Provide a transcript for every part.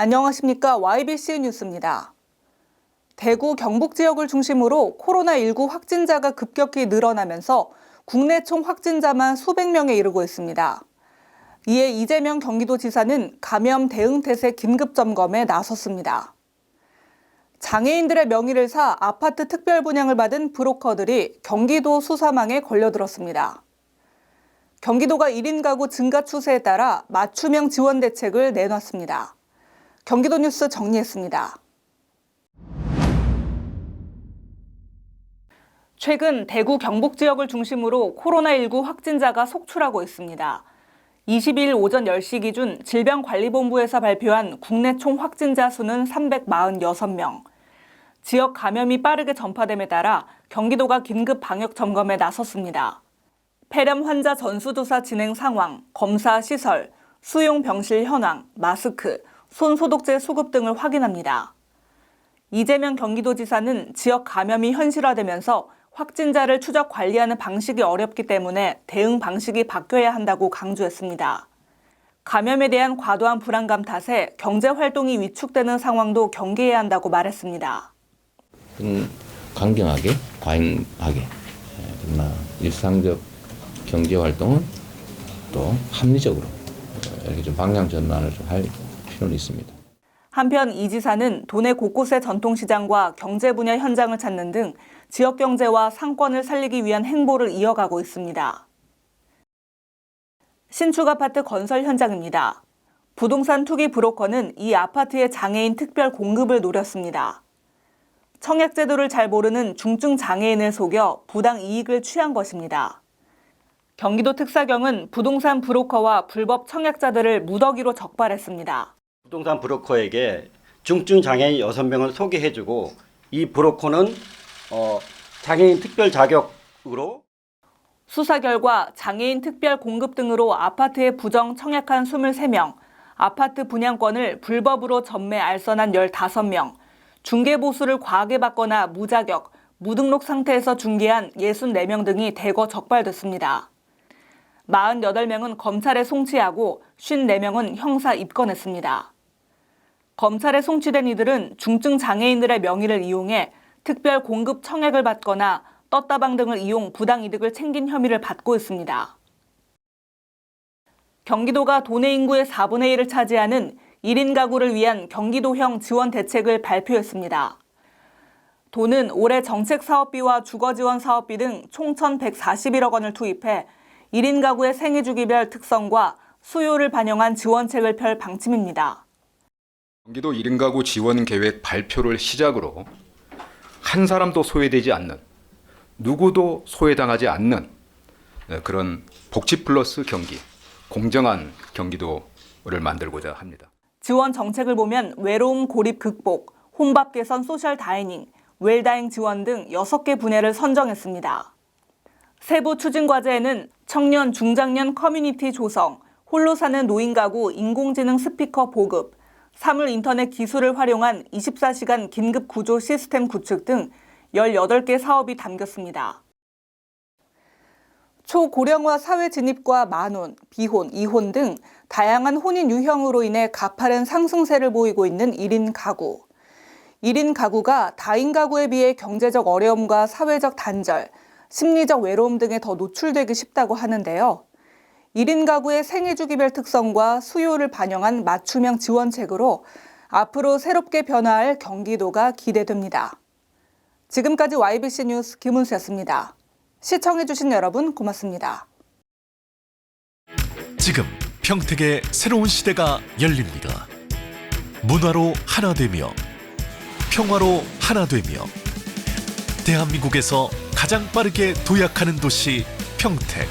안녕하십니까. YBC 뉴스입니다. 대구 경북 지역을 중심으로 코로나19 확진자가 급격히 늘어나면서 국내 총 확진자만 수백 명에 이르고 있습니다. 이에 이재명 경기도지사는 감염 대응 태세 긴급 점검에 나섰습니다. 장애인들의 명의를 사 아파트 특별 분양을 받은 브로커들이 경기도 수사망에 걸려들었습니다. 경기도가 1인 가구 증가 추세에 따라 맞춤형 지원 대책을 내놨습니다. 경기도 뉴스 정리했습니다. 최근 대구 경북 지역을 중심으로 코로나19 확진자가 속출하고 있습니다. 22일 오전 10시 기준 질병관리본부에서 발표한 국내 총 확진자 수는 346명. 지역 감염이 빠르게 전파됨에 따라 경기도가 긴급 방역 점검에 나섰습니다. 폐렴 환자 전수조사 진행 상황, 검사 시설, 수용 병실 현황, 마스크, 손 소독제 수급 등을 확인합니다. 이재명 경기도지사는 지역 감염이 현실화되면서 확진자를 추적 관리하는 방식이 어렵기 때문에 대응 방식이 바뀌어야 한다고 강조했습니다. 감염에 대한 과도한 불안감 탓에 경제 활동이 위축되는 상황도 경계해야 한다고 말했습니다. 강경하게, 과잉하게, 그러나 일상적 경제 활동은 또 합리적으로 이렇게 좀 방향 전환을 좀 할 필요는 있습니다. 한편 이 지사는 도내 곳곳의 전통시장과 경제 분야 현장을 찾는 등 지역 경제와 상권을 살리기 위한 행보를 이어가고 있습니다. 신축 아파트 건설 현장입니다. 부동산 투기 브로커는 이 아파트의 장애인 특별 공급을 노렸습니다. 청약 제도를 잘 모르는 중증 장애인을 속여 부당 이익을 취한 것입니다. 경기도 특사경은 부동산 브로커와 불법 청약자들을 무더기로 적발했습니다. 부동산 브로커에게 중증 장애인 6명을 소개해주고 이 브로커는 장애인 특별 자격으로 수사 결과 장애인 특별 공급 등으로 아파트에 부정 청약한 23명, 아파트 분양권을 불법으로 전매 알선한 15명, 중개보수를 과하게 받거나 무자격, 무등록 상태에서 중개한 64명 등이 대거 적발됐습니다. 48명은 검찰에 송치하고 54명은 형사 입건했습니다. 검찰에 송치된 이들은 중증 장애인들의 명의를 이용해 특별 공급 청약을 받거나 떴다방 등을 이용 부당 이득을 챙긴 혐의를 받고 있습니다. 경기도가 도내 인구의 4분의 1을 차지하는 1인 가구를 위한 경기도형 지원 대책을 발표했습니다. 도는 올해 정책 사업비와 주거 지원 사업비 등 총 1,141억 원을 투입해 1인 가구의 생애 주기별 특성과 수요를 반영한 지원책을 펼 방침입니다. 경기도 1인 가구 지원 계획 발표를 시작으로 한 사람도 소외되지 않는, 누구도 소외당하지 않는 그런 복지 플러스 경기, 공정한 경기도를 만들고자 합니다. 지원 정책을 보면 외로움 고립 극복, 혼밥 개선 소셜 다이닝, 웰다잉 지원 등 6개 분야를 선정했습니다. 세부 추진 과제에는 청년 중장년 커뮤니티 조성, 홀로 사는 노인 가구 인공지능 스피커 보급, 사물 인터넷 기술을 활용한 24시간 긴급 구조 시스템 구축 등 18개 사업이 담겼습니다. 초고령화 사회 진입과 만혼, 비혼, 이혼 등 다양한 혼인 유형으로 인해 가파른 상승세를 보이고 있는 1인 가구. 1인 가구가 다인 가구에 비해 경제적 어려움과 사회적 단절, 심리적 외로움 등에 더 노출되기 쉽다고 하는데요. 1인 가구의 생애 주기별 특성과 수요를 반영한 맞춤형 지원책으로 앞으로 새롭게 변화할 경기도가 기대됩니다. 지금까지 YBC 뉴스 김은수였습니다. 시청해주신 여러분 고맙습니다. 지금 평택의 새로운 시대가 열립니다. 문화로 하나 되며 평화로 하나 되며 대한민국에서 가장 빠르게 도약하는 도시 평택.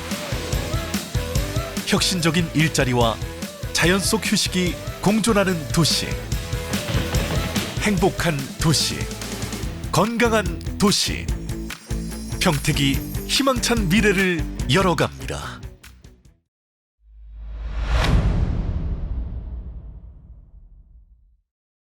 혁신적인 일자리와 자연 속 휴식이 공존하는 도시. 행복한 도시. 건강한 도시. 평택이 희망찬 미래를 열어갑니다.